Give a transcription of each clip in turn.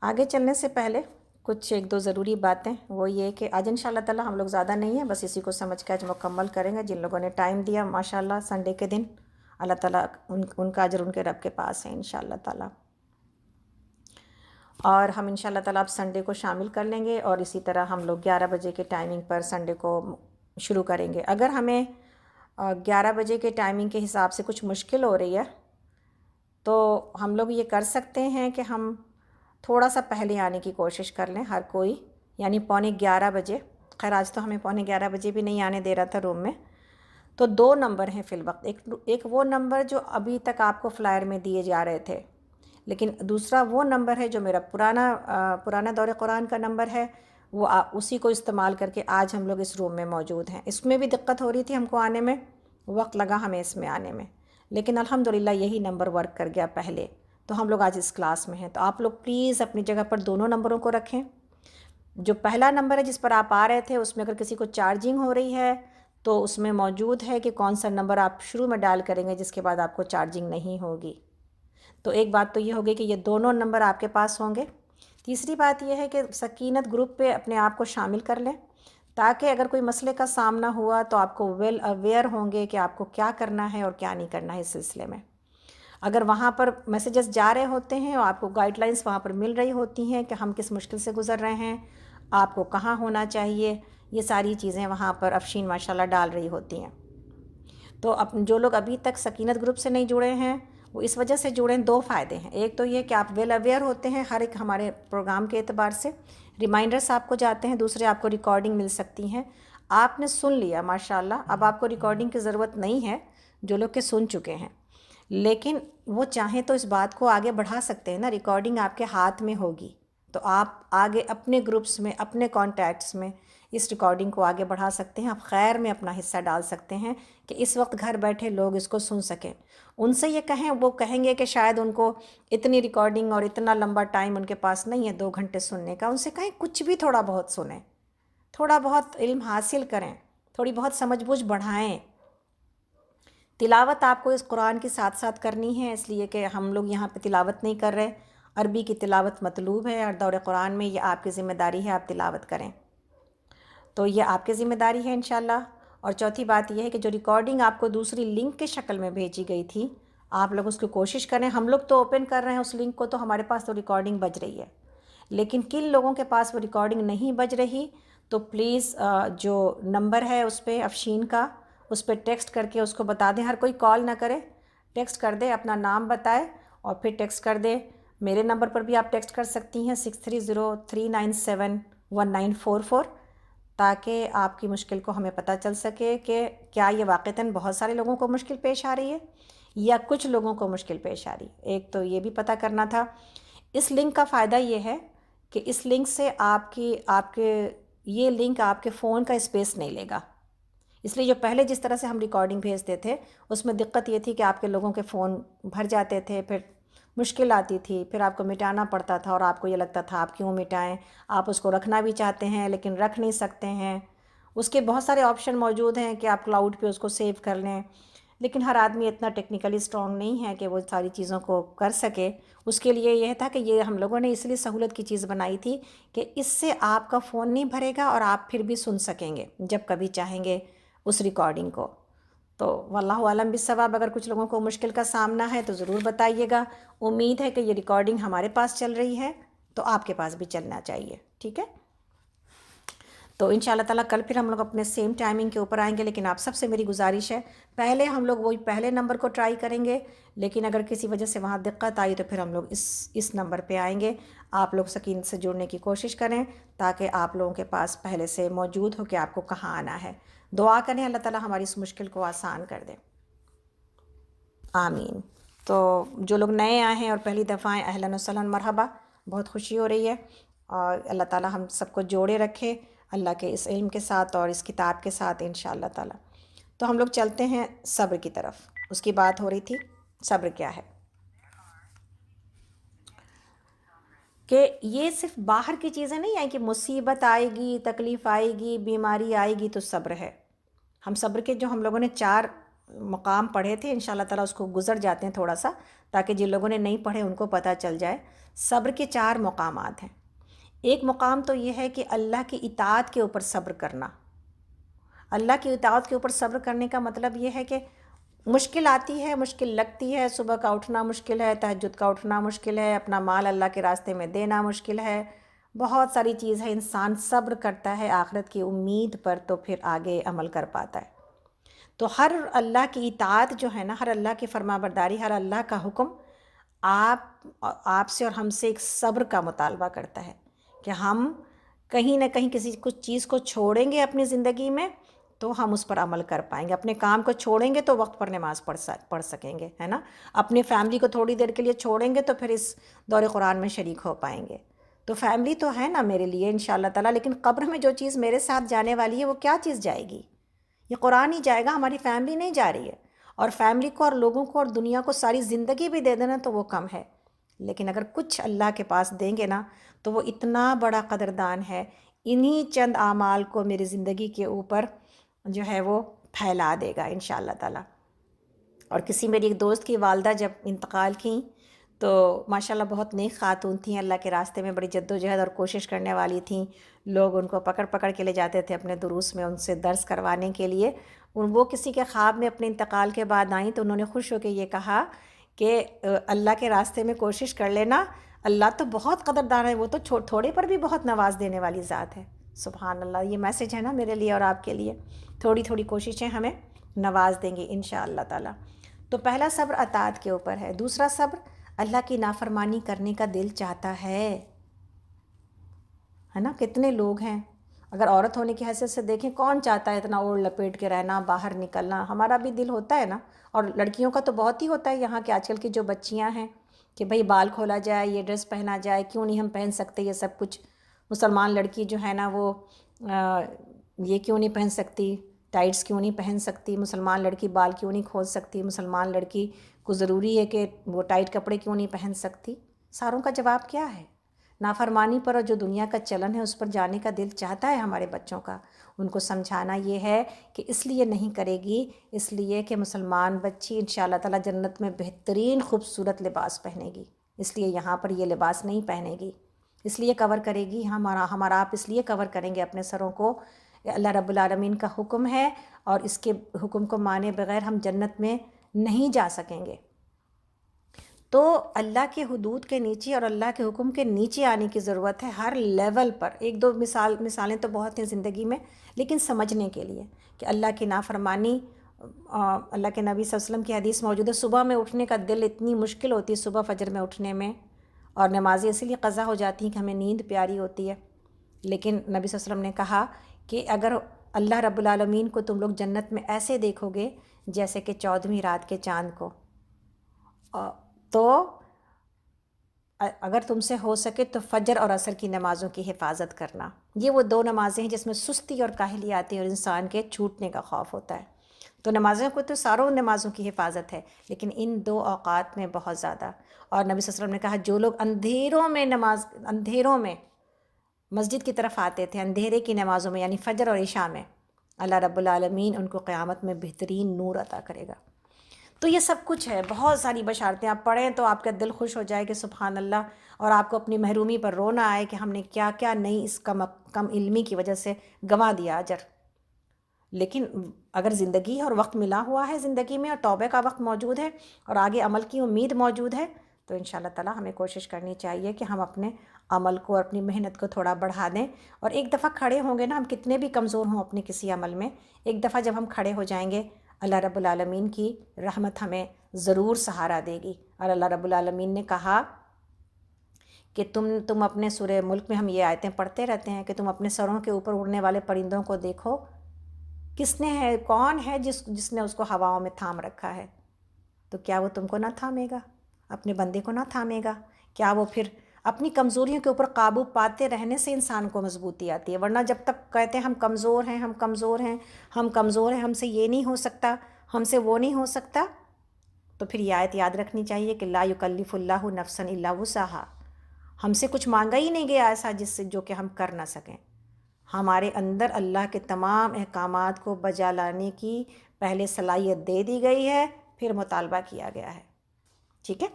آگے چلنے سے پہلے کچھ ایک دو ضروری باتیں، وہ یہ کہ آج انشاءاللہ تعالی ہم لوگ زیادہ نہیں ہیں، بس اسی کو سمجھ کے آج مکمل کریں گے۔ جن لوگوں نے ٹائم دیا ماشاءاللہ سنڈے کے دن، اللہ تعالیٰ ان کا اجر ان کے رب کے پاس ہے انشاءاللہ تعالی۔ اور ہم انشاءاللہ تعالیٰ اب سنڈے کو شامل کر لیں گے، اور اسی طرح ہم لوگ 11 بجے کے ٹائمنگ پر سنڈے کو شروع کریں گے۔ اگر ہمیں 11 بجے کے ٹائمنگ کے حساب سے کچھ مشکل ہو رہی ہے تو ہم لوگ یہ کر سکتے ہیں کہ ہم تھوڑا سا پہلے آنے کی کوشش کر لیں ہر کوئی، یعنی 11:15 بجے۔ خیر آج تو ہمیں 11:15 بجے بھی نہیں آنے دے رہا تھا روم میں۔ تو دو نمبر ہیں فی الوقت، ایک وہ نمبر جو ابھی تک آپ کو فلائر میں دیے جا رہے تھے، لیکن دوسرا وہ نمبر ہے جو میرا پرانا دور قرآن کا نمبر ہے، وہ اسی کو استعمال کر کے آج ہم لوگ اس روم میں موجود ہیں۔ اس میں بھی دقت ہو رہی تھی ہم کو آنے میں، وقت لگا ہمیں اس میں آنے میں، لیکن الحمدللہ یہی نمبر ورک کر گیا پہلے، تو ہم لوگ آج اس کلاس میں ہیں۔ تو آپ لوگ پلیز اپنی جگہ پر دونوں نمبروں کو رکھیں۔ جو پہلا نمبر ہے جس پر آپ آ رہے تھے، اس میں اگر کسی کو چارجنگ ہو رہی ہے تو اس میں موجود ہے کہ کون سا نمبر آپ شروع میں ڈال کریں گے جس کے بعد آپ کو چارجنگ نہیں ہوگی۔ تو ایک بات تو یہ ہوگی کہ یہ دونوں نمبر آپ کے پاس ہوں گے۔ تیسری بات یہ ہے کہ سکینت گروپ پہ اپنے آپ کو شامل کر لیں، تاکہ اگر کوئی مسئلے کا سامنا ہوا تو آپ کو ویل اویئر ہوں گے کہ آپ کو کیا کرنا ہے اور کیا نہیں کرنا ہے اس سلسلے میں۔ اگر وہاں پر میسیجز جا رہے ہوتے ہیں اور آپ کو گائیڈ لائنس وہاں پر مل رہی ہوتی ہیں کہ ہم کس مشکل سے گزر رہے ہیں، آپ کو کہاں ہونا چاہیے، یہ ساری چیزیں وہاں پر افشین ماشاءاللہ ڈال رہی ہوتی ہیں۔ تو جو لوگ ابھی تک سکینت گروپ سے نہیں جڑے ہیں وہ اس وجہ سے جڑیں، دو فائدے ہیں۔ ایک تو یہ کہ آپ ویل اویئر ہوتے ہیں ہر ایک ہمارے پروگرام کے اعتبار سے، ریمائنڈرز آپ کو جاتے ہیں، دوسرے آپ کو ریکارڈنگ مل سکتی ہیں۔ آپ نے سن لیا ماشاءاللہ، اب آپ کو ریکارڈنگ کی ضرورت نہیں ہے جو لوگ کہ سن چکے ہیں، لیکن وہ چاہیں تو اس بات کو آگے بڑھا سکتے ہیں نا، ریکارڈنگ آپ کے ہاتھ میں ہوگی تو آپ آگے اپنے گروپس میں، اپنے کانٹیکٹس میں اس ریکارڈنگ کو آگے بڑھا سکتے ہیں۔ آپ خیر میں اپنا حصہ ڈال سکتے ہیں کہ اس وقت گھر بیٹھے لوگ اس کو سن سکیں۔ ان سے یہ کہیں، وہ کہیں گے کہ شاید ان کو اتنی ریکارڈنگ اور اتنا لمبا ٹائم ان کے پاس نہیں ہے 2 گھنٹے سننے کا، ان سے کہیں کچھ بھی تھوڑا بہت سنیں، تھوڑا بہت علم حاصل کریں، تھوڑی بہت سمجھ بوجھ بڑھائیں۔ تلاوت آپ کو اس قرآن کے ساتھ ساتھ کرنی ہے، اس لیے کہ ہم لوگ یہاں پہ تلاوت نہیں کر رہے، عربی کی تلاوت مطلوب ہے، اور دور قرآن میں یہ آپ کی ذمہ داری ہے آپ تلاوت کریں، تو یہ آپ کی ذمہ داری ہے انشاءاللہ۔ اور چوتھی بات یہ ہے کہ جو ریکارڈنگ آپ کو دوسری لنک کے شکل میں بھیجی گئی تھی، آپ لوگ اس کی کوشش کریں۔ ہم لوگ تو اوپن کر رہے ہیں اس لنک کو، تو ہمارے پاس تو ریکارڈنگ بج رہی ہے، لیکن کن لوگوں کے پاس وہ ریکارڈنگ نہیں بج رہی، تو پلیز جو نمبر ہے اس پہ افشین کا، اس پہ ٹیکسٹ کر کے اس کو بتا دیں۔ ہر کوئی کال نہ کرے، ٹیکسٹ کر دے، اپنا نام بتائے اور پھر ٹیکسٹ کر دے۔ میرے نمبر پر بھی آپ ٹیکسٹ کر سکتی ہیں 6303971944، تاکہ آپ کی مشکل کو ہمیں پتہ چل سکے کہ کیا یہ واقعتاً بہت سارے لوگوں کو مشکل پیش آ رہی ہے یا کچھ لوگوں کو مشکل پیش آ رہی ہے۔ ایک تو یہ بھی پتہ کرنا تھا۔ اس لنک کا فائدہ یہ ہے کہ اس لنک سے یہ لنک آپ کے فون کا اسپیس نہیں لے گا، اس لیے جو پہلے جس طرح سے ہم ریکارڈنگ بھیجتے تھے اس میں دقت یہ تھی کہ آپ کے لوگوں کے فون بھر جاتے تھے، پھر مشکل آتی تھی، پھر آپ کو مٹانا پڑتا تھا اور آپ کو یہ لگتا تھا آپ کیوں مٹائیں، آپ اس کو رکھنا بھی چاہتے ہیں لیکن رکھ نہیں سکتے ہیں۔ اس کے بہت سارے آپشن موجود ہیں کہ آپ کلاؤڈ پہ اس کو سیو کر لیں، لیکن ہر آدمی اتنا ٹیکنیکلی اسٹرانگ نہیں ہے کہ وہ ساری چیزوں کو کر سکے۔ اس کے لیے یہ تھا کہ یہ ہم لوگوں نے اس لیے سہولت کی چیز بنائی تھی کہ اس سے آپ کا فون نہیں بھرے گا اور آپ پھر بھی سن سکیں گے جب کبھی چاہیں گے اس ریکارڈنگ کو۔ تو واللہ عالم بالصواب، اگر کچھ لوگوں کو مشکل کا سامنا ہے تو ضرور بتائیے گا۔ امید ہے کہ یہ ریکارڈنگ ہمارے پاس چل رہی ہے تو آپ کے پاس بھی چلنا چاہیے، ٹھیک ہے؟ تو انشاءاللہ تعالیٰ کل پھر ہم لوگ اپنے سیم ٹائمنگ کے اوپر آئیں گے، لیکن آپ سب سے میری گزارش ہے پہلے ہم لوگ وہی پہلے نمبر کو ٹرائی کریں گے، لیکن اگر کسی وجہ سے وہاں دقت آئی تو پھر ہم لوگ اس نمبر پہ آئیں گے۔ آپ لوگ سکینت سے جڑنے کی کوشش کریں تاکہ آپ لوگوں کے پاس پہلے سے موجود ہو کہ آپ کو کہاں آنا ہے۔ دعا کریں اللہ تعالیٰ ہماری اس مشکل کو آسان کر دے، آمین۔ تو جو لوگ نئے آئے ہیں اور پہلی دفعہ آئیں، اہلاً و سہلاً، مرحبا، بہت خوشی ہو رہی ہے، اور اللہ تعالیٰ ہم سب کو جوڑے رکھے اللہ کے اس علم کے ساتھ اور اس کتاب کے ساتھ انشاءاللہ تعالیٰ۔ تو ہم لوگ چلتے ہیں صبر کی طرف۔ اس کی بات ہو رہی تھی صبر کیا ہے، کہ یہ صرف باہر کی چیزیں نہیں ہیں کہ مصیبت آئے گی، تکلیف آئے گی، بیماری آئے گی تو صبر ہے۔ ہم صبر کے جو ہم لوگوں نے 4 مقام پڑھے تھے، انشاءاللہ تعالیٰ اس کو گزر جاتے ہیں تھوڑا سا، تاکہ جن لوگوں نے نہیں پڑھے ان کو پتہ چل جائے۔ صبر کے 4 مقامات ہیں۔ ایک مقام تو یہ ہے کہ اللہ کی اطاعت کے اوپر صبر کرنا۔ اللہ کی اطاعت کے اوپر صبر کرنے کا مطلب یہ ہے کہ مشکل آتی ہے، مشکل لگتی ہے، صبح کا اٹھنا مشکل ہے، تہجد کا اٹھنا مشکل ہے، اپنا مال اللہ کے راستے میں دینا مشکل ہے، بہت ساری چیز ہے، انسان صبر کرتا ہے آخرت کی امید پر تو پھر آگے عمل کر پاتا ہے۔ تو ہر اللہ کی اطاعت جو ہے نا، ہر اللہ کی فرما برداری، ہر اللہ کا حکم آپ سے اور ہم سے ایک صبر کا مطالبہ کرتا ہے کہ ہم کہیں نہ کہیں کسی کچھ چیز کو چھوڑیں گے اپنی زندگی میں تو ہم اس پر عمل کر پائیں گے، اپنے کام کو چھوڑیں گے تو وقت پر نماز پڑھ سکیں گے، ہے نا، اپنی فیملی کو تھوڑی دیر کے لیے چھوڑیں گے تو پھر اس دور قرآن میں شریک ہو پائیں گے۔ تو فیملی تو ہے نا میرے لیے انشاءاللہ تعالیٰ، لیکن قبر میں جو چیز میرے ساتھ جانے والی ہے وہ کیا چیز جائے گی؟ یہ قرآن ہی جائے گا، ہماری فیملی نہیں جا رہی ہے۔ اور فیملی کو اور لوگوں کو اور دنیا کو ساری زندگی بھی دے دینا تو وہ کم ہے، لیکن اگر کچھ اللہ کے پاس دیں گے نا تو وہ اتنا بڑا قدردان ہے، انہی چند اعمال کو میری زندگی کے اوپر جو ہے وہ پھیلا دے گا انشاءاللہ تعالیٰ۔ اور کسی میری ایک دوست کی والدہ جب انتقال کیں تو ماشاءاللہ بہت نیک خاتون تھیں، اللہ کے راستے میں بڑی جد و جہد اور کوشش کرنے والی تھیں، لوگ ان کو پکڑ پکڑ کے لے جاتے تھے اپنے دروس میں ان سے درس کروانے کے لیے۔ وہ کسی کے خواب میں اپنے انتقال کے بعد آئیں تو انہوں نے خوش ہو کے یہ کہا کہ اللہ کے راستے میں کوشش کر لینا، اللہ تو بہت قدردان ہے، وہ تو تھوڑے پر بھی بہت نواز دینے والی ذات ہے۔ سبحان اللہ، یہ میسج ہے نا میرے لیے اور آپ کے لیے، تھوڑی تھوڑی کوششیں ہمیں نواز دیں گی انشاءاللہ تعالیٰ۔ تو پہلا صبر اطاعت کے اوپر ہے۔ دوسرا صبر اللہ کی نافرمانی کرنے کا دل چاہتا ہے نا، کتنے لوگ ہیں، اگر عورت ہونے کی حیثیت سے دیکھیں کون چاہتا ہے اتنا اوڑھ لپیٹ کے رہنا، باہر نکلنا، ہمارا بھی دل ہوتا ہے نا، اور لڑکیوں کا تو بہت ہی ہوتا ہے، یہاں کے آج کل کی جو بچیاں ہیں کہ بھئی بال کھولا جائے، یہ ڈریس پہنا جائے، کیوں نہیں ہم پہن سکتے یہ سب کچھ، مسلمان لڑکی جو ہے نا وہ یہ کیوں نہیں پہن سکتی، ٹائٹس کیوں نہیں پہن سکتی، مسلمان لڑکی بال کیوں نہیں کھول سکتی، مسلمان لڑکی کو ضروری ہے کہ وہ ٹائٹ کپڑے کیوں نہیں پہن سکتی۔ ساروں کا جواب کیا ہے؟ نافرمانی پر اور جو دنیا کا چلن ہے اس پر جانے کا دل چاہتا ہے ہمارے بچوں کا۔ ان کو سمجھانا یہ ہے کہ اس لیے نہیں کرے گی، اس لیے کہ مسلمان بچی انشاءاللہ تعالیٰ جنت میں بہترین خوبصورت لباس پہنے گی، اس لیے یہاں پر یہ لباس نہیں پہنے گی، اس لیے کور کرے گی، ہمارا آپ اس لیے کور کریں گے اپنے سروں کو، اللہ رب العالمین کا حکم ہے اور اس کے حکم کو مانے بغیر ہم جنت میں نہیں جا سکیں گے۔ تو اللہ کے حدود کے نیچے اور اللہ کے حکم کے نیچے آنے کی ضرورت ہے ہر لیول پر۔ ایک دو مثالیں تو بہت ہیں زندگی میں، لیکن سمجھنے کے لیے کہ اللہ کی نافرمانی، اللہ کے نبی صلی اللہ علیہ وسلم کی حدیث موجود ہے، صبح میں اٹھنے کا دل اتنی مشکل ہوتی ہے صبح فجر میں اٹھنے میں، اور نمازیں اسی لیے قضا ہو جاتی ہیں کہ ہمیں نیند پیاری ہوتی ہے، لیکن نبی صلی اللہ علیہ وسلم نے کہا کہ اگر اللہ رب العالمین کو تم لوگ جنت میں ایسے دیکھو گے جیسے کہ 14ویں رات کے چاند کو، تو اگر تم سے ہو سکے تو فجر اور عصر کی نمازوں کی حفاظت کرنا۔ یہ وہ 2 نمازیں ہیں جس میں سستی اور کاہلی آتی ہے اور انسان کے چھوٹنے کا خوف ہوتا ہے۔ تو نمازوں کو تو ساروں نمازوں کی حفاظت ہے، لیکن ان 2 اوقات میں بہت زیادہ۔ اور نبی صلی اللہ علیہ وسلم نے کہا جو لوگ اندھیروں میں مسجد کی طرف آتے تھے، اندھیرے کی نمازوں میں یعنی فجر اور عشاء میں، اللہ رب العالمین ان کو قیامت میں بہترین نور عطا کرے گا۔ تو یہ سب کچھ ہے، بہت ساری بشارتیں، آپ پڑھیں تو آپ کا دل خوش ہو جائے کہ سبحان اللہ، اور آپ کو اپنی محرومی پر رونا آئے کہ ہم نے کیا کیا نہیں اس کم علمی کی وجہ سے گنوا دیا اجر۔ لیکن اگر زندگی اور وقت ملا ہوا ہے زندگی میں اور توبہ کا وقت موجود ہے اور آگے عمل کی امید موجود ہے تو انشاءاللہ تعالیٰ ہمیں کوشش کرنی چاہیے کہ ہم اپنے عمل کو اور اپنی محنت کو تھوڑا بڑھا دیں، اور ایک دفعہ کھڑے ہوں گے نا، ہم کتنے بھی کمزور ہوں اپنے کسی عمل میں، ایک دفعہ جب ہم کھڑے ہو جائیں گے اللہ رب العالمین کی رحمت ہمیں ضرور سہارا دے گی۔ اور اللہ رب العالمین نے کہا کہ تم اپنے سورہ ملک میں ہم یہ آیتیں پڑھتے رہتے ہیں کہ تم اپنے سروں کے اوپر اڑنے والے پرندوں کو دیکھو، کس نے ہے، کون ہے جس نے اس کو ہواؤں میں تھام رکھا ہے، تو کیا وہ تم کو نہ تھامے گا، اپنے بندے کو نہ تھامے گا؟ کیا وہ پھر اپنی کمزوریوں کے اوپر قابو پاتے رہنے سے انسان کو مضبوطی آتی ہے، ورنہ جب تک کہتے ہیں ہم کمزور ہیں، ہم کمزور ہیں، ہم کمزور ہیں، ہم سے یہ نہیں ہو سکتا، ہم سے وہ نہیں ہو سکتا، تو پھر یہ آیت یاد رکھنی چاہیے کہ لا یکلف اللہ نفسا الا وسعہا، ہم سے کچھ مانگا ہی نہیں گیا ایسا جس سے جو کہ ہم کر نہ سکیں۔ ہمارے اندر اللہ کے تمام احکامات کو بجا لانے کی پہلے صلاحیت دے دی گئی ہے، پھر مطالبہ کیا گیا ہے، ٹھیک ہے۔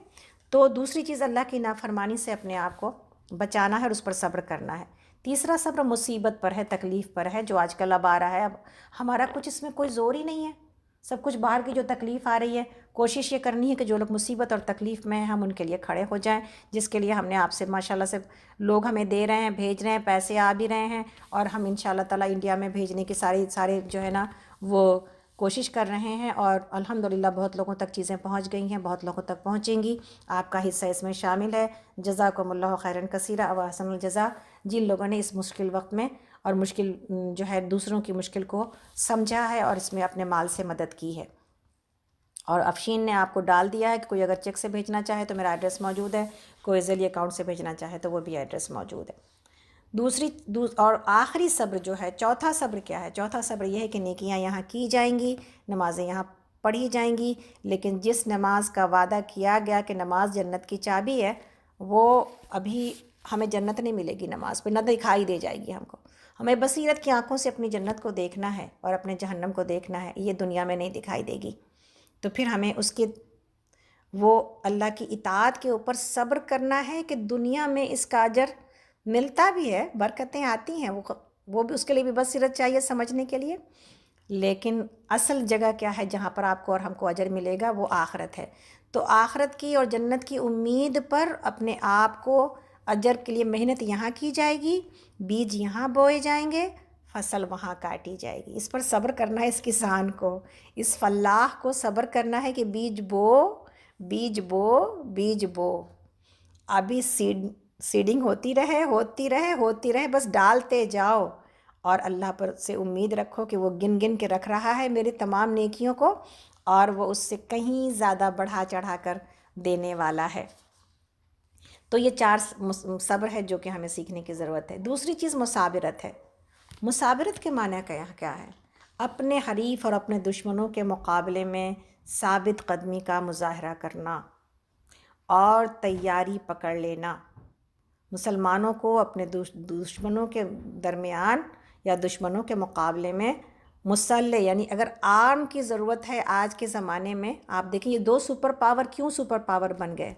تو دوسری چیز اللہ کی نافرمانی سے اپنے آپ کو بچانا ہے اور اس پر صبر کرنا ہے۔ تیسرا صبر مصیبت پر ہے، تکلیف پر ہے، جو آج کل اب آ رہا ہے۔ اب ہمارا کچھ اس میں کوئی زور ہی نہیں ہے، سب کچھ باہر کی جو تکلیف آ رہی ہے، کوشش یہ کرنی ہے کہ جو لوگ مصیبت اور تکلیف میں ہیں ہم ان کے لیے کھڑے ہو جائیں، جس کے لیے ہم نے آپ سے ماشاءاللہ سے لوگ ہمیں دے رہے ہیں، بھیج رہے ہیں، پیسے آ بھی رہے ہیں، اور ہم انشاءاللہ تعالیٰ انڈیا میں بھیجنے کی سارے جو ہے نا وہ کوشش کر رہے ہیں، اور الحمدللہ بہت لوگوں تک چیزیں پہنچ گئی ہیں، بہت لوگوں تک پہنچیں گی۔ آپ کا حصہ اس میں شامل ہے۔ جزاکم اللہ خیراً کثیرا و احسن الجزا، جن لوگوں نے اس مشکل وقت میں اور مشکل جو ہے دوسروں کی مشکل کو سمجھا ہے اور اس میں اپنے مال سے مدد کی ہے۔ اور افشین نے آپ کو ڈال دیا ہے کہ کوئی اگر چیک سے بھیجنا چاہے تو میرا ایڈریس موجود ہے، کوئی ذیلی اکاؤنٹ سے بھیجنا چاہے تو وہ بھی ایڈریس موجود ہے۔ اور آخری صبر جو ہے، چوتھا صبر کیا ہے؟ چوتھا صبر یہ ہے کہ نیکیاں یہاں کی جائیں گی، نمازیں یہاں پڑھی جائیں گی، لیکن جس نماز کا وعدہ کیا گیا کہ نماز جنت کی چابی ہے، وہ ابھی ہمیں جنت نہیں ملے گی، نماز پہ نہ دکھائی دے جائے گی ہم کو۔ ہمیں بصیرت کی آنکھوں سے اپنی جنت کو دیکھنا ہے اور اپنے جہنم کو دیکھنا ہے، یہ دنیا میں نہیں دکھائی دے گی۔ تو پھر ہمیں اس کے وہ اللہ کی اطاعت کے اوپر صبر کرنا ہے کہ دنیا میں اس کا اجر ملتا بھی ہے، برکتیں آتی ہیں، وہ بھی اس کے لیے بھی بصیرت چاہیے سمجھنے کے لیے، لیکن اصل جگہ کیا ہے جہاں پر آپ کو اور ہم کو اجر ملے گا، وہ آخرت ہے۔ تو آخرت کی اور جنت کی امید پر اپنے آپ کو اجر کے لیے محنت یہاں کی جائے گی، بیج یہاں بوئے جائیں گے، فصل وہاں کاٹی جائے گی۔ اس پر صبر کرنا ہے، اس کسان کو، اس فلاح کو صبر کرنا ہے کہ بیج بو بیج بو بیج بو، ابھی سیڈنگ ہوتی رہے، بس ڈالتے جاؤ، اور اللہ پر سے امید رکھو کہ وہ گن گن کے رکھ رہا ہے میری تمام نیکیوں کو، اور وہ اس سے کہیں زیادہ بڑھا چڑھا کر دینے والا ہے۔ تو یہ 4 صبر ہے جو کہ ہمیں سیکھنے کی ضرورت ہے۔ دوسری چیز مصابرت ہے۔ مصابرت کے معنی کیا ہے؟ اپنے حریف اور اپنے دشمنوں کے مقابلے میں ثابت قدمی کا مظاہرہ کرنا اور تیاری پکڑ لینا۔ مسلمانوں کو اپنے دشمنوں کے درمیان یا دشمنوں کے مقابلے میں مسلح، یعنی اگر آرم کی ضرورت ہے آج کے زمانے میں، آپ دیکھیں یہ 2 سپر پاور کیوں سپر پاور بن گئے؟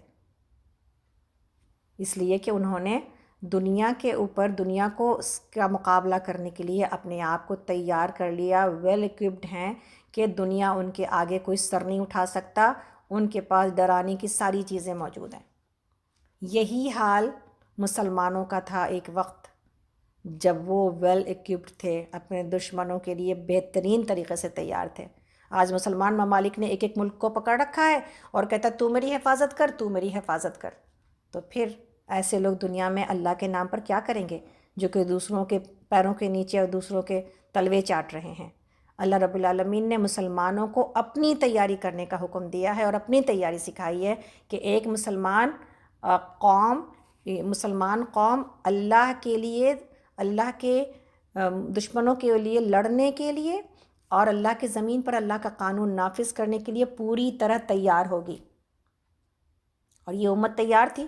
اس لیے کہ انہوں نے دنیا کے اوپر، دنیا کو کا مقابلہ کرنے کے لیے اپنے آپ کو تیار کر لیا، ویل ایکوپڈ ہیں کہ دنیا ان کے آگے کوئی سر نہیں اٹھا سکتا، ان کے پاس ڈرانے کی ساری چیزیں موجود ہیں۔ یہی حال مسلمانوں کا تھا ایک وقت جب وہ ویل ایکوپڈ تھے، اپنے دشمنوں کے لیے بہترین طریقے سے تیار تھے۔ آج مسلمان ممالک نے ایک ملک کو پکڑ رکھا ہے اور کہتا تو میری حفاظت کر، تو میری حفاظت کر۔ تو پھر ایسے لوگ دنیا میں اللہ کے نام پر کیا کریں گے جو کہ دوسروں کے پیروں کے نیچے اور دوسروں کے تلوے چاٹ رہے ہیں؟ اللہ رب العالمین نے مسلمانوں کو اپنی تیاری کرنے کا حکم دیا ہے اور اپنی تیاری سکھائی ہے کہ ایک مسلمان قوم اللہ کے لیے، اللہ کے دشمنوں کے لیے لڑنے کے لیے اور اللہ کے زمین پر اللہ کا قانون نافذ کرنے کے لیے پوری طرح تیار ہوگی۔ اور یہ امت تیار تھی۔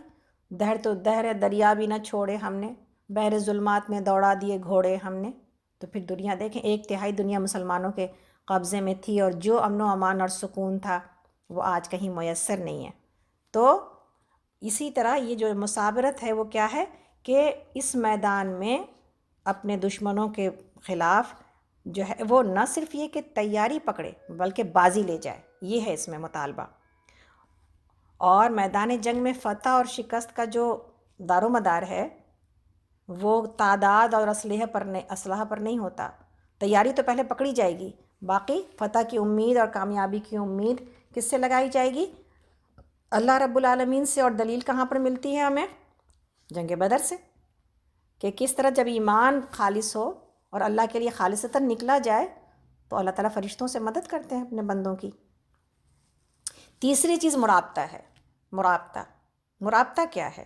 دہر تو دہر دریا بھی نہ چھوڑے ہم نے، بحر ظلمات میں دوڑا دیے گھوڑے ہم نے۔ تو پھر دنیا دیکھیں، 1/3 دنیا مسلمانوں کے قبضے میں تھی، اور جو امن و امان اور سکون تھا وہ آج کہیں میسر نہیں ہے۔ تو اسی طرح یہ جو مصابرت ہے وہ کیا ہے کہ اس میدان میں اپنے دشمنوں کے خلاف جو ہے وہ نہ صرف یہ کہ تیاری پکڑے بلکہ بازی لے جائے، یہ ہے اس میں مطالبہ۔ اور میدان جنگ میں فتح اور شکست کا جو دار و مدار ہے وہ تعداد اور اسلحہ پر نہیں ہوتا۔ تیاری تو پہلے پکڑی جائے گی، باقی فتح کی امید اور کامیابی کی امید کس سے لگائی جائے گی؟ اللہ رب العالمین سے۔ اور دلیل کہاں پر ملتی ہے ہمیں؟ جنگ بدر سے، کہ کس طرح جب ایمان خالص ہو اور اللہ کے لیے خالصتاً نکلا جائے تو اللہ تعالیٰ فرشتوں سے مدد کرتے ہیں اپنے بندوں کی۔ تیسری چیز مرابطہ ہے۔ مرابطہ کیا ہے؟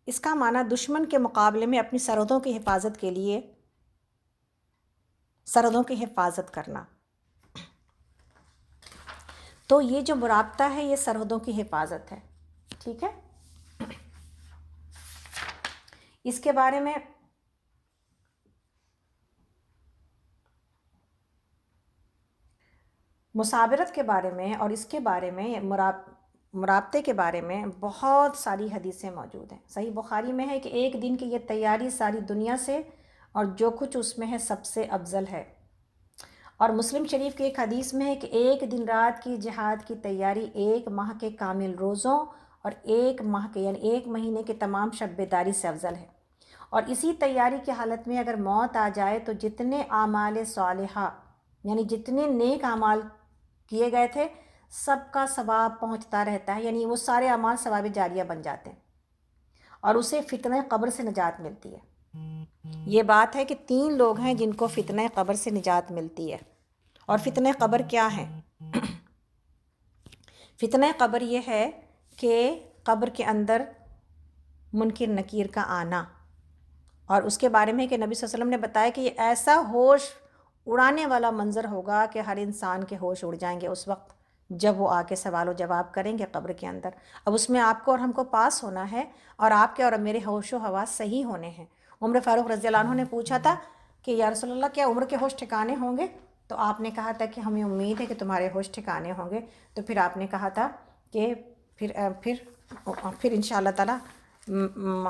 اس کا معنی دشمن کے مقابلے میں اپنی سرحدوں کی حفاظت کے لیے سرحدوں کی حفاظت کرنا۔ تو یہ جو مرابطہ ہے یہ سرحدوں کی حفاظت ہے، ٹھیک ہے؟ اس کے بارے میں مسابرت کے بارے میں اور اس کے بارے میں مرابطے کے بارے میں بہت ساری حدیثیں موجود ہیں۔ صحیح بخاری میں ہے کہ ایک دن کی یہ تیاری ساری دنیا سے اور جو کچھ اس میں ہے سب سے افضل ہے۔ اور مسلم شریف کی ایک حدیث میں ہے کہ ایک دن رات کی جہاد کی تیاری ایک ماہ کے کامل روزوں اور ایک ماہ کے یعنی ایک مہینے کے تمام شب بیداری سے افضل ہے۔ اور اسی تیاری کی حالت میں اگر موت آ جائے تو جتنے اعمال صالحہ یعنی جتنے نیک اعمال کیے گئے تھے سب کا ثواب پہنچتا رہتا ہے، یعنی وہ سارے اعمال ثواب جاریہ بن جاتے ہیں اور اسے فتنہ قبر سے نجات ملتی ہے۔ یہ بات ہے کہ 3 لوگ ہیں جن کو فتنہ قبر سے نجات ملتی ہے۔ اور فتنہ قبر کیا ہے؟ فتنہ قبر یہ ہے کہ قبر کے اندر منکر نکیر کا آنا، اور اس کے بارے میں کہ نبی صلی اللہ علیہ وسلم نے بتایا کہ یہ ایسا ہوش اڑانے والا منظر ہوگا کہ ہر انسان کے ہوش اڑ جائیں گے اس وقت جب وہ آ کے سوال و جواب کریں گے قبر کے اندر۔ اب اس میں آپ کو اور ہم کو پاس ہونا ہے، اور آپ کے اور میرے ہوش و حواس صحیح ہونے ہیں۔ عمر فاروق رضی اللہ عنہ نے پوچھا تھا کہ یا رسول اللہ کیا عمر کے ہوش ٹھکانے ہوں گے؟ تو آپ نے کہا تھا کہ ہمیں امید ہے کہ تمہارے ہوش ٹھکانے ہوں گے۔ تو پھر آپ نے کہا تھا کہ پھر ان شاء اللہ تعالیٰ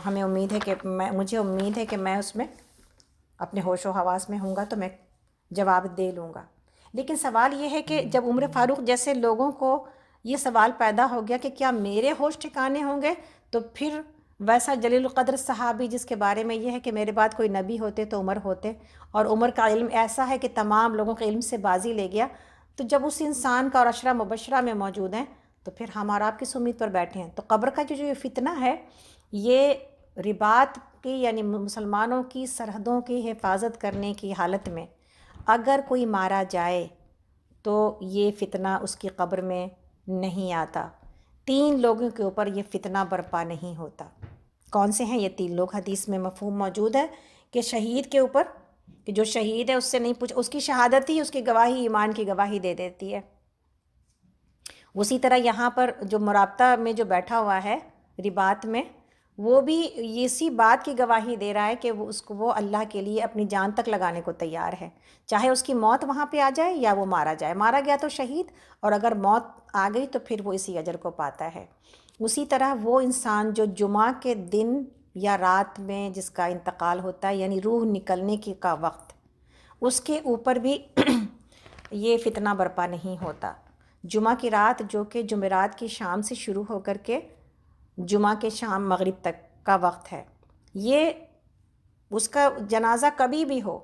ہمیں امید ہے کہ مجھے امید ہے کہ میں اس میں اپنے ہوش و حواس میں ہوں گا تو میں جواب دے لوں گا۔ لیکن سوال یہ ہے کہ جب عمر فاروق جیسے لوگوں کو یہ سوال پیدا ہو گیا کہ کیا میرے ہوش ٹھکانے ہوں گے، تو پھر ویسا جلیل القدر صحابی جس کے بارے میں یہ ہے کہ میرے بعد کوئی نبی ہوتے تو عمر ہوتے، اور عمر کا علم ایسا ہے کہ تمام لوگوں کے علم سے بازی لے گیا، تو جب اس انسان کا اور عشرہ مبشرہ میں موجود ہیں تو پھر ہم اور آپ کس امید پر بیٹھے ہیں؟ تو قبر کا جو یہ فتنہ ہے یہ رباط کی یعنی مسلمانوں کی سرحدوں کی حفاظت کرنے کی حالت میں اگر کوئی مارا جائے تو یہ فتنہ اس کی قبر میں نہیں آتا۔ 3 لوگوں کے اوپر یہ فتنہ برپا نہیں ہوتا۔ کون سے ہیں یہ 3 لوگ؟ حدیث میں مفہوم موجود ہے کہ شہید کے اوپر، کہ جو شہید ہے اس سے نہیں پوچھ، اس کی شہادت ہی اس کی گواہی ایمان کی گواہی دے دیتی ہے۔ اسی طرح یہاں پر جو مرابطہ میں جو بیٹھا ہوا ہے رباط میں، وہ بھی اسی بات کی گواہی دے رہا ہے کہ وہ اللہ کے لیے اپنی جان تک لگانے کو تیار ہے، چاہے اس کی موت وہاں پہ آ جائے یا وہ مارا جائے۔ مارا گیا تو شہید، اور اگر موت آ گئی تو پھر وہ اسی اجر کو پاتا ہے۔ اسی طرح وہ انسان جو جمعہ کے دن یا رات میں جس کا انتقال ہوتا ہے یعنی روح نکلنے کی کا وقت، اس کے اوپر بھی یہ فتنہ برپا نہیں ہوتا۔ جمعہ کی رات جو کہ جمعرات کی شام سے شروع ہو کر کے جمعہ کے شام مغرب تک کا وقت ہے، یہ اس کا جنازہ کبھی بھی ہو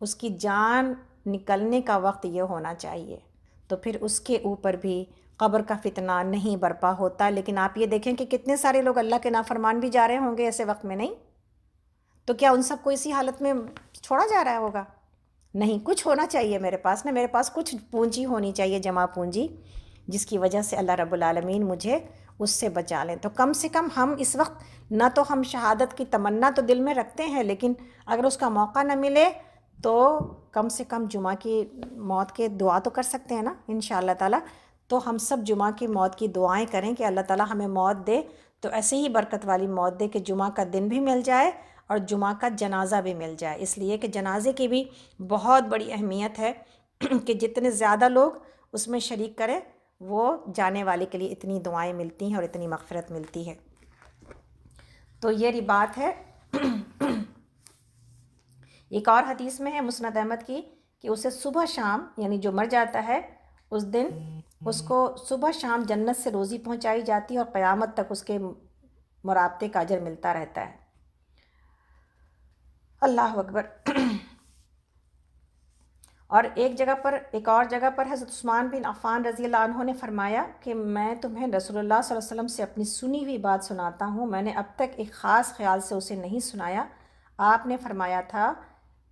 اس کی جان نکلنے کا وقت یہ ہونا چاہیے، تو پھر اس کے اوپر بھی قبر کا فتنہ نہیں برپا ہوتا۔ لیکن آپ یہ دیکھیں کہ کتنے سارے لوگ اللہ کے نافرمان بھی جا رہے ہوں گے ایسے وقت میں، نہیں تو کیا ان سب کو اسی حالت میں چھوڑا جا رہا ہوگا؟ نہیں، کچھ ہونا چاہیے میرے پاس نا، میرے پاس کچھ پونجی ہونی چاہیے، جمع پونجی، جس کی وجہ سے اللہ رب العالمین مجھے اس سے بچا لیں۔ تو کم سے کم ہم اس وقت نہ تو ہم شہادت کی تمنا تو دل میں رکھتے ہیں، لیکن اگر اس کا موقع نہ ملے تو کم سے کم جمعہ کی موت کے دعا تو کر سکتے ہیں نا انشاءاللہ تعالیٰ۔ تو ہم سب جمعہ کی موت کی دعائیں کریں کہ اللہ تعالیٰ ہمیں موت دے تو ایسے ہی برکت والی موت دے کہ جمعہ کا دن بھی مل جائے اور جمعہ کا جنازہ بھی مل جائے، اس لیے کہ جنازے کی بھی بہت بڑی اہمیت ہے کہ جتنے زیادہ لوگ اس میں شریک کریں وہ جانے والے کے لیے اتنی دعائیں ملتی ہیں اور اتنی مغفرت ملتی ہے۔ تو یہ بات ہے۔ ایک اور حدیث میں ہے مسند احمد کی کہ اسے صبح شام یعنی جو مر جاتا ہے اس دن اس کو صبح شام جنت سے روزی پہنچائی جاتی ہے اور قیامت تک اس کے مرابطے کا اجر ملتا رہتا ہے۔ اللہ اکبر۔ اور ایک اور جگہ پر حضرت عثمان بن عفان رضی اللہ عنہ نے فرمایا کہ میں تمہیں رسول اللہ صلی اللہ علیہ وسلم سے اپنی سنی ہوئی بات سناتا ہوں، میں نے اب تک ایک خاص خیال سے اسے نہیں سنایا۔ آپ نے فرمایا تھا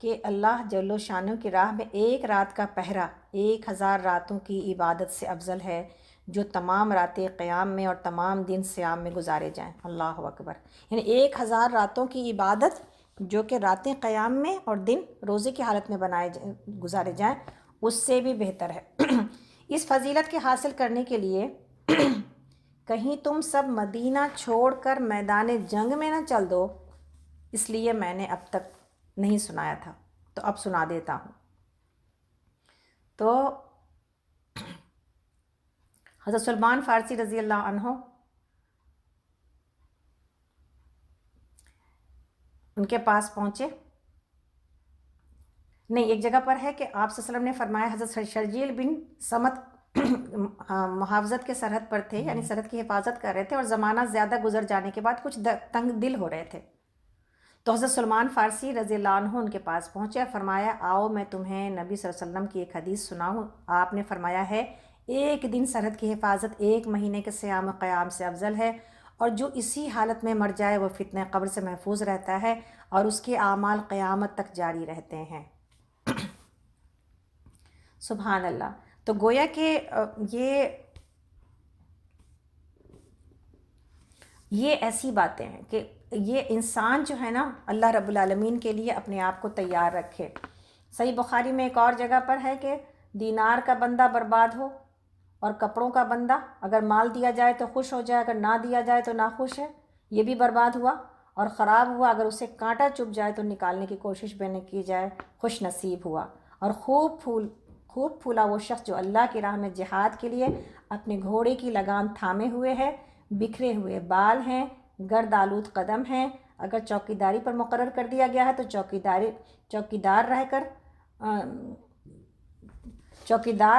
کہ اللہ جل و شانہ کی راہ میں ایک رات کا پہرا 1000 راتوں کی عبادت سے افضل ہے جو تمام راتیں قیام میں اور تمام دن صیام میں گزارے جائیں۔ اللہ اکبر۔ یعنی 1000 راتوں کی عبادت جو کہ راتیں قیام میں اور دن روزے کی حالت میں گزارے جائیں، اس سے بھی بہتر ہے۔ اس فضیلت کے حاصل کرنے کے لیے کہیں تم سب مدینہ چھوڑ کر میدان جنگ میں نہ چل دو، اس لیے میں نے اب تک نہیں سنایا تھا تو اب سنا دیتا ہوں۔ تو حضرت سلمان فارسی رضی اللہ عنہ ان کے پاس پہنچے. نہیں، ایک جگہ پر ہے کہ آپ صلی اللہ علیہ وسلم نے فرمایا، حضرت شرجیل بن سمت محافظت کے سرحد پر تھے، یعنی سرحد کی حفاظت کر رہے تھے، اور زمانہ زیادہ گزر جانے کے بعد کچھ تنگ دل ہو رہے تھے. تو حضرت سلمان فارسی رضی اللہ عنہ ان کے پاس پہنچے اور فرمایا، آؤ میں تمہیں نبی صلی اللہ علیہ وسلم کی ایک حدیث سناؤں. آپ نے فرمایا ہے، ایک دن سرحد کی حفاظت 1 مہینے کے صیام و قیام سے افضل ہے، اور جو اسی حالت میں مر جائے وہ فتنہ قبر سے محفوظ رہتا ہے اور اس کے اعمال قیامت تک جاری رہتے ہیں. سبحان اللہ. تو گویا کہ یہ ایسی باتیں ہیں کہ یہ انسان جو ہے نا، اللہ رب العالمین کے لیے اپنے آپ کو تیار رکھے. صحیح بخاری میں ایک اور جگہ پر ہے کہ دینار کا بندہ برباد ہو اور کپڑوں کا بندہ، اگر مال دیا جائے تو خوش ہو جائے، اگر نہ دیا جائے تو ناخوش ہے، یہ بھی برباد ہوا. اور خراب ہوا، اگر اسے کانٹا چبھ جائے تو نکالنے کی کوشش بھی نہ کی جائے، خوش نصیب ہوا. اور خوب پھولا وہ شخص جو اللہ کی راہ میں جہاد کے لیے اپنے گھوڑے کی لگام تھامے ہوئے ہے، بکھرے ہوئے بال ہیں، گرد آلود قدم ہیں. اگر چوکیداری پر مقرر کر دیا گیا ہے تو چوکیدار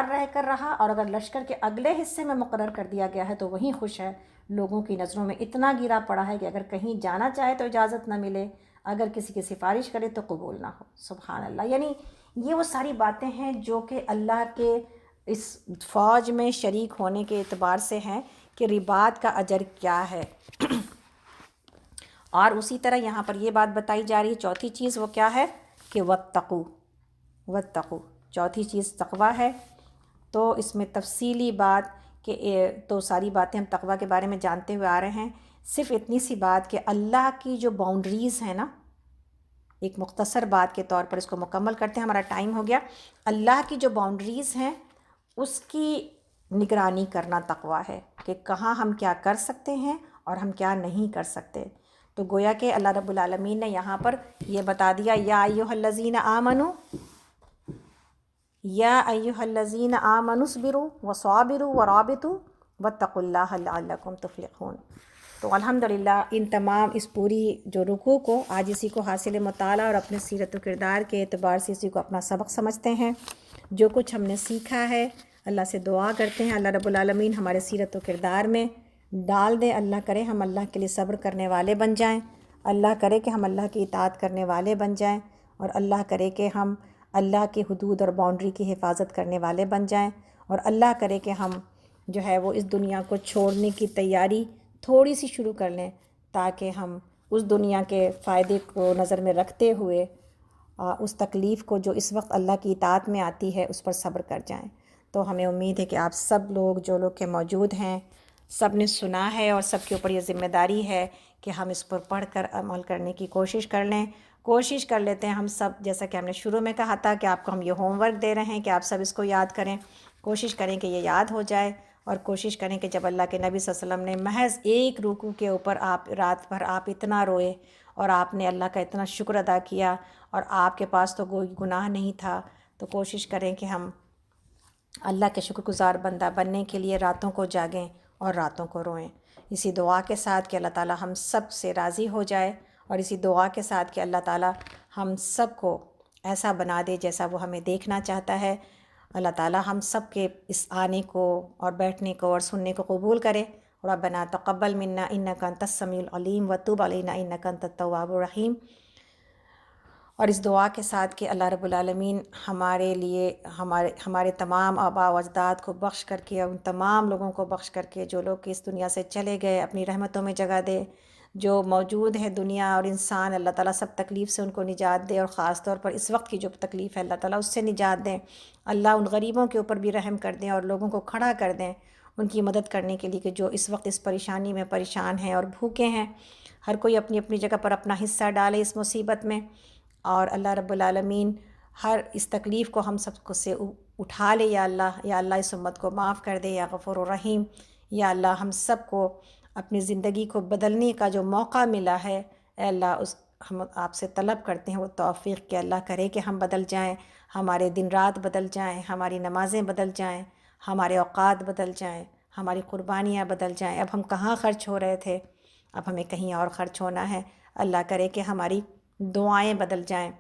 رہ کر رہا، اور اگر لشکر کے اگلے حصے میں مقرر کر دیا گیا ہے تو وہیں خوش ہے. لوگوں کی نظروں میں اتنا گرا پڑا ہے کہ اگر کہیں جانا چاہے تو اجازت نہ ملے، اگر کسی کی سفارش کرے تو قبول نہ ہو. سبحان اللہ. یعنی یہ وہ ساری باتیں ہیں جو کہ اللہ کے اس فوج میں شریک ہونے کے اعتبار سے ہیں کہ رباط کا اجر کیا ہے. اور اسی طرح یہاں پر یہ بات بتائی جا رہی ہے، چوتھی چیز وہ کیا ہے کہ واتقو، چوتھی چیز تقویٰ ہے. تو اس میں تفصیلی بات کہ تو ساری باتیں ہم تقویٰ کے بارے میں جانتے ہوئے آ رہے ہیں. صرف اتنی سی بات کہ اللہ کی جو باؤنڈریز ہیں نا، ایک مختصر بات کے طور پر اس کو مکمل کرتے ہیں، ہمارا ٹائم ہو گیا. اللہ کی جو باؤنڈریز ہیں اس کی نگرانی کرنا تقویٰ ہے، کہ کہاں ہم کیا کر سکتے ہیں اور ہم کیا نہیں کر سکتے. تو گویا کہ اللہ رب العالمین نے یہاں پر یہ بتا دیا، یا ایھا الذین آمنوا اصبروا وصابروا ورابطوا واتقوا اللہ لعلکم تفلحون. تو الحمدللہ ان تمام اس پوری جو رکوع کو آج اسی کو حاصل مطالعہ اور اپنے سیرت و کردار کے اعتبار سے اسی کو اپنا سبق سمجھتے ہیں. جو کچھ ہم نے سیکھا ہے اللہ سے دعا کرتے ہیں اللہ رب العالمین ہمارے سیرت و کردار میں ڈال دے. اللہ کرے ہم اللہ کے لیے صبر کرنے والے بن جائیں، اللہ کرے کہ ہم اللہ کی اطاعت کرنے والے بن جائیں، اور اللہ کرے کہ ہم اللہ کی حدود اور باؤنڈری کی حفاظت کرنے والے بن جائیں، اور اللہ کرے کہ ہم جو ہے وہ اس دنیا کو چھوڑنے کی تیاری تھوڑی سی شروع کر لیں، تاکہ ہم اس دنیا کے فائدے کو نظر میں رکھتے ہوئے اس تکلیف کو جو اس وقت اللہ کی اطاعت میں آتی ہے اس پر صبر کر جائیں. تو ہمیں امید ہے کہ آپ سب لوگ جو لوگ کے موجود ہیں سب نے سنا ہے، اور سب کے اوپر یہ ذمہ داری ہے کہ ہم اس پر پڑھ کر عمل کرنے کی کوشش کر لیں. کوشش کر لیتے ہیں ہم سب، جیسا کہ ہم نے شروع میں کہا تھا کہ آپ کو ہم یہ ہوم ورک دے رہے ہیں کہ آپ سب اس کو یاد کریں. کوشش کریں کہ یہ یاد ہو جائے، اور کوشش کریں کہ جب اللہ کے نبی صلی اللہ علیہ وسلم نے محض ایک رکوع کے اوپر آپ رات بھر آپ اتنا روئے اور آپ نے اللہ کا اتنا شکر ادا کیا، اور آپ کے پاس تو کوئی گناہ نہیں تھا، تو کوشش کریں کہ ہم اللہ کے شکر گزار بندہ بننے کے لیے راتوں کو جاگیں اور راتوں کو روئیں. اسی دعا کے ساتھ کہ اللہ تعالی ہم سب سے راضی ہو جائے، اور اسی دعا کے ساتھ کہ اللہ تعالی ہم سب کو ایسا بنا دے جیسا وہ ہمیں دیکھنا چاہتا ہے. اللہ تعالی ہم سب کے اس آنے کو اور بیٹھنے کو اور سننے کو قبول کرے. ربنا تقبل منا انک انت السمیع العلیم وتب علینا انک انت التواب الرحیم. اور اس دعا کے ساتھ کہ اللہ رب العالمین ہمارے لیے ہمارے تمام آباء و اجداد کو بخش کر کے، اور ان تمام لوگوں کو بخش کر کے جو لوگ اس دنیا سے چلے گئے اپنی رحمتوں میں جگہ دے. جو موجود ہے دنیا اور انسان، اللہ تعالیٰ سب تکلیف سے ان کو نجات دے، اور خاص طور پر اس وقت کی جو تکلیف ہے اللہ تعالیٰ اس سے نجات دیں. اللہ ان غریبوں کے اوپر بھی رحم کر دیں اور لوگوں کو کھڑا کر دیں ان کی مدد کرنے کے لیے کہ جو اس وقت اس پریشانی میں پریشان ہیں اور بھوکے ہیں. ہر کوئی اپنی اپنی جگہ پر اپنا حصہ ڈالے اس مصیبت میں، اور اللہ رب العالمین ہر اس تکلیف کو ہم سب کو سے اٹھا لے. یا اللہ اس امت کو معاف کر دے. یا غفور الرحیم، یا اللہ ہم سب کو اپنی زندگی کو بدلنے کا جو موقع ملا ہے، اے اللہ ہم آپ سے طلب کرتے ہیں وہ توفیق کہ اللہ کرے کہ ہم بدل جائیں، ہمارے دن رات بدل جائیں، ہماری نمازیں بدل جائیں، ہمارے اوقات بدل جائیں، ہماری قربانیاں بدل جائیں. اب ہم کہاں خرچ ہو رہے تھے، اب ہمیں کہیں اور خرچ ہونا ہے. اللہ کرے کہ ہماری دعائیں بدل جائیں.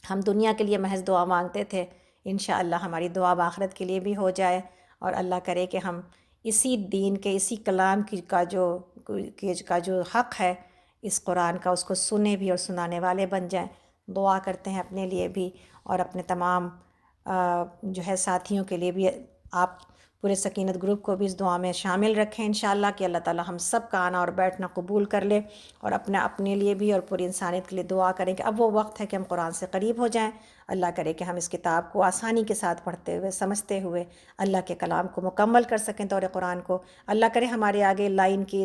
ہم دنیا کے لیے محض دعا مانگتے تھے، انشاءاللہ ہماری دعا آخرت کے لیے بھی ہو جائے، اور اللہ کرے کہ ہم اسی دین کے، اسی کلام کا جو حق ہے اس قرآن کا، اس کو سنیں بھی اور سنانے والے بن جائیں. دعا کرتے ہیں اپنے لیے بھی اور اپنے تمام جو ہے ساتھیوں کے لیے بھی. آپ پورے سکینت گروپ کو بھی اس دعا میں شامل رکھیں انشاءاللہ کہ اللہ تعالی ہم سب کا آنا اور بیٹھنا قبول کر لے، اور اپنے لیے بھی اور پوری انسانیت کے لیے دعا کریں کہ اب وہ وقت ہے کہ ہم قرآن سے قریب ہو جائیں. اللہ کرے کہ ہم اس کتاب کو آسانی کے ساتھ پڑھتے ہوئے، سمجھتے ہوئے اللہ کے کلام کو مکمل کر سکیں دور قرآن کو. اللہ کرے ہمارے آگے لائن کی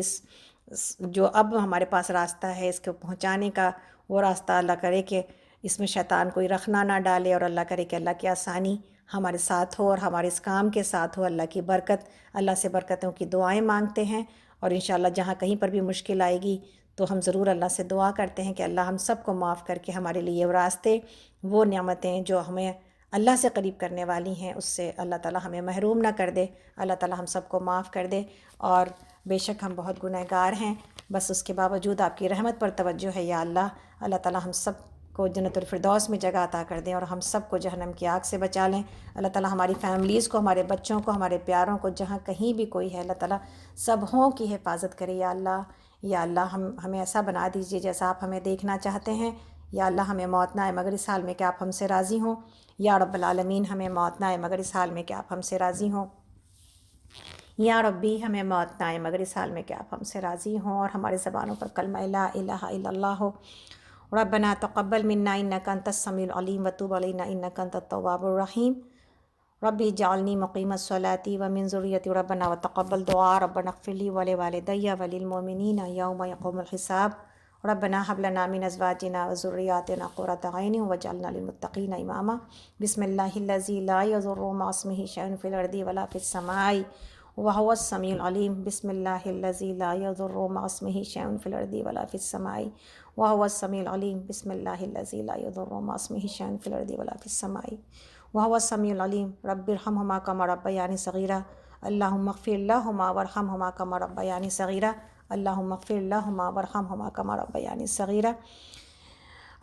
جو اب ہمارے پاس راستہ ہے اس کو پہنچانے کا، وہ راستہ اللہ کرے کہ اس میں شیطان کوئی رخنہ نہ ڈالے، اور اللہ کرے کہ اللہ کی آسانی ہمارے ساتھ ہو اور ہمارے اس کام کے ساتھ ہو. اللہ کی برکت، اللہ سے برکتوں کی دعائیں مانگتے ہیں، اور انشاءاللہ جہاں کہیں پر بھی مشکل آئے گی تو ہم ضرور اللہ سے دعا کرتے ہیں کہ اللہ ہم سب کو معاف کر کے ہمارے لیے وہ راستے، وہ نعمتیں جو ہمیں اللہ سے قریب کرنے والی ہیں، اس سے اللہ تعالی ہمیں محروم نہ کر دے. اللہ تعالی ہم سب کو معاف کر دے. اور بے شک ہم بہت گنہگار ہیں، بس اس کے باوجود آپ کی رحمت پر توجہ ہے یا اللہ. اللہ تعالی ہم سب کو جنت الفردوس میں جگہ عطا کر دیں اور ہم سب کو جہنم کی آگ سے بچا لیں. اللہ تعالی ہماری فیملیز کو، ہمارے بچوں کو، ہمارے پیاروں کو جہاں کہیں بھی کوئی ہے، اللہ تعالی سبوں کی حفاظت کرے یا اللہ. یا اللہ ہمیں ایسا بنا دیجئے جیسا آپ ہمیں دیکھنا چاہتے ہیں. یا اللہ ہمیں موت نہ آئے مگر اس حال میں کہ آپ ہم سے راضی ہوں. یا رب العالمین ہمیں موت نہ آئے مگر اس حال میں کہ آپ ہم سے راضی ہوں. یا ربی ہمیں موت نہ آئے مگر اس حال میں کہ آپ ہم سے راضی ہوں، اور ہمارے زبانوں پر کلمہ لا الہ الا اللہ ہو. ربنا تقبل منا انک انت السمیع العلیم وتب علینا انک انت التواب الرحیم. ربی اجعلنی مقیم الصلاۃ ومن ذریتی ربنا وتقبل دعاء. ربنا اغفر لی ولوالدی وللمؤمنین یوم یقوم الحساب. ربنا هب لنا من ازواجنا وذریاتنا قرۃ اعین واجعلنا للمتقین اماما. بسم اللہ الذی لا یضر مع اسمہ شیء فی الارض ولا فی السماء وهو السمیع العلیم. بسم اللہ الذی لا یضر مع اسمہ شیء فی الارض ولا فی السماء وهو السمیع العلیم. بسم اللہ الذی لا یضر مع اسمہ شیء فی الارض ولا فی السماء وهو السمیع العلیم. رب ارحمہما کما ربیانی صغیرا. اللہم اغفر لہما وارحمہما کما ربیانی صغیرا. اللہم اغفر لہما وارحمہما کما ربیانی صغیرا.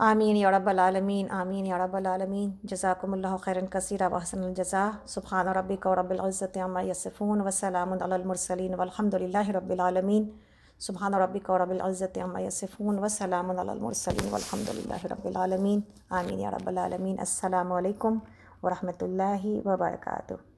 آمین یا رب العالمین، آمین یا رب العالمین. جزاکم اللہ خیرا کثیرا واحسن الجزاء. سبحان ربک رب العزۃ عما یصفون وسلام علی المرسلین والحمد للہ رب العالمین. سبحان ربک رب العزۃ عما یصفون وسلام علی المرسلین والحمد للہ رب العالمین. آمین یا رب العالمین. السلام علیکم ورحمۃ اللہ وبرکاتہ.